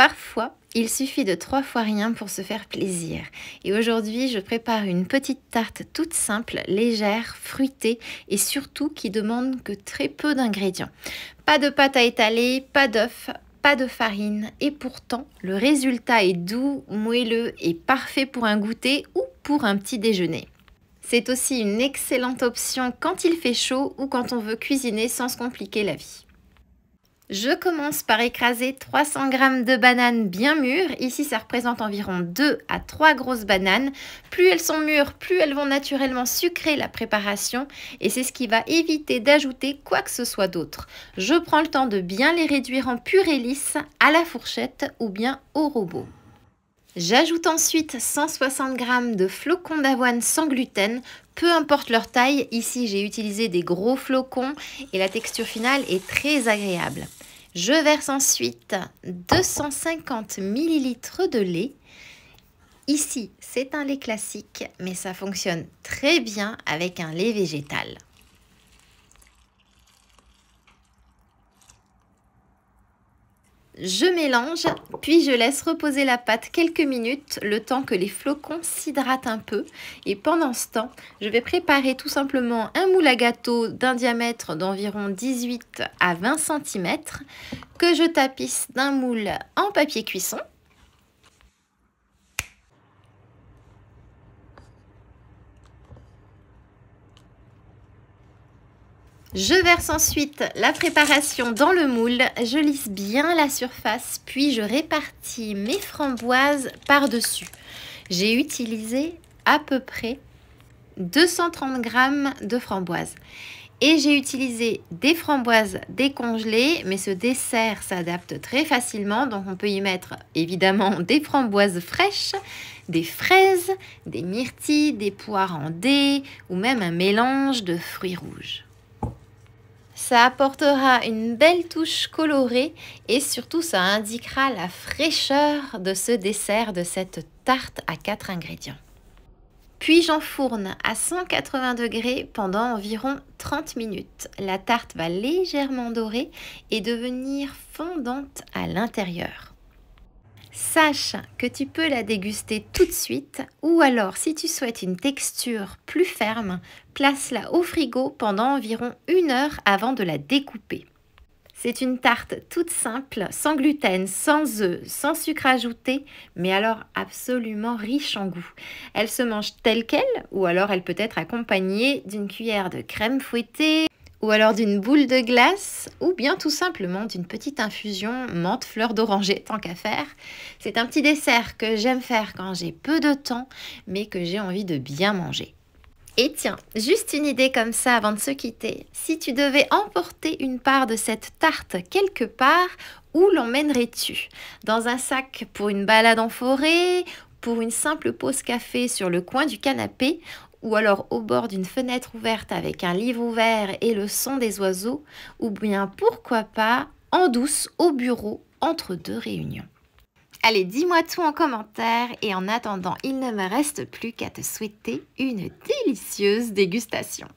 Parfois, il suffit de 3 fois rien pour se faire plaisir. Et aujourd'hui, je prépare une petite tarte toute simple, légère, fruitée et surtout qui demande que très peu d'ingrédients. Pas de pâte à étaler, pas d'œuf, pas de farine et pourtant, le résultat est doux, moelleux et parfait pour un goûter ou pour un petit déjeuner. C'est aussi une excellente option quand il fait chaud ou quand on veut cuisiner sans se compliquer la vie. Je commence par écraser 300 g de bananes bien mûres. Ici, ça représente environ 2 à 3 grosses bananes. Plus elles sont mûres, plus elles vont naturellement sucrer la préparation et c'est ce qui va éviter d'ajouter quoi que ce soit d'autre. Je prends le temps de bien les réduire en purée lisse à la fourchette ou bien au robot. J'ajoute ensuite 160 g de flocons d'avoine sans gluten, peu importe leur taille. Ici, j'ai utilisé des gros flocons et la texture finale est très agréable. Je verse ensuite 250 ml de lait. Ici, c'est un lait classique, mais ça fonctionne très bien avec un lait végétal. Je mélange, puis je laisse reposer la pâte quelques minutes, le temps que les flocons s'hydratent un peu. Et pendant ce temps, je vais préparer tout simplement un moule à gâteau d'un diamètre d'environ 18 à 20 cm que je tapisse d'un moule en papier cuisson. Je verse ensuite la préparation dans le moule, je lisse bien la surface, puis je répartis mes framboises par-dessus. J'ai utilisé à peu près 230 g de framboises. Et j'ai utilisé des framboises décongelées, mais ce dessert s'adapte très facilement, donc on peut y mettre évidemment des framboises fraîches, des fraises, des myrtilles, des poires en dés ou même un mélange de fruits rouges. Ça apportera une belle touche colorée et surtout ça indiquera la fraîcheur de ce dessert, de cette tarte à 4 ingrédients. Puis j'enfourne à 180 degrés pendant environ 30 minutes. La tarte va légèrement dorer et devenir fondante à l'intérieur. Sache que tu peux la déguster tout de suite ou alors si tu souhaites une texture plus ferme, place-la au frigo pendant environ 1 heure avant de la découper. C'est une tarte toute simple, sans gluten, sans œufs, sans sucre ajouté, mais alors absolument riche en goût. Elle se mange telle qu'elle ou alors elle peut être accompagnée d'une cuillère de crème fouettée ou alors d'une boule de glace, ou bien tout simplement d'une petite infusion menthe fleur d'oranger, tant qu'à faire. C'est un petit dessert que j'aime faire quand j'ai peu de temps, mais que j'ai envie de bien manger. Et tiens, juste une idée comme ça avant de se quitter. Si tu devais emporter une part de cette tarte quelque part, où l'emmènerais-tu? Dans un sac pour une balade en forêt, pour une simple pause café sur le coin du canapé, ou alors au bord d'une fenêtre ouverte avec un livre ouvert et le son des oiseaux, ou bien pourquoi pas en douce au bureau entre 2 réunions. Allez, dis-moi tout en commentaire et en attendant, il ne me reste plus qu'à te souhaiter une délicieuse dégustation.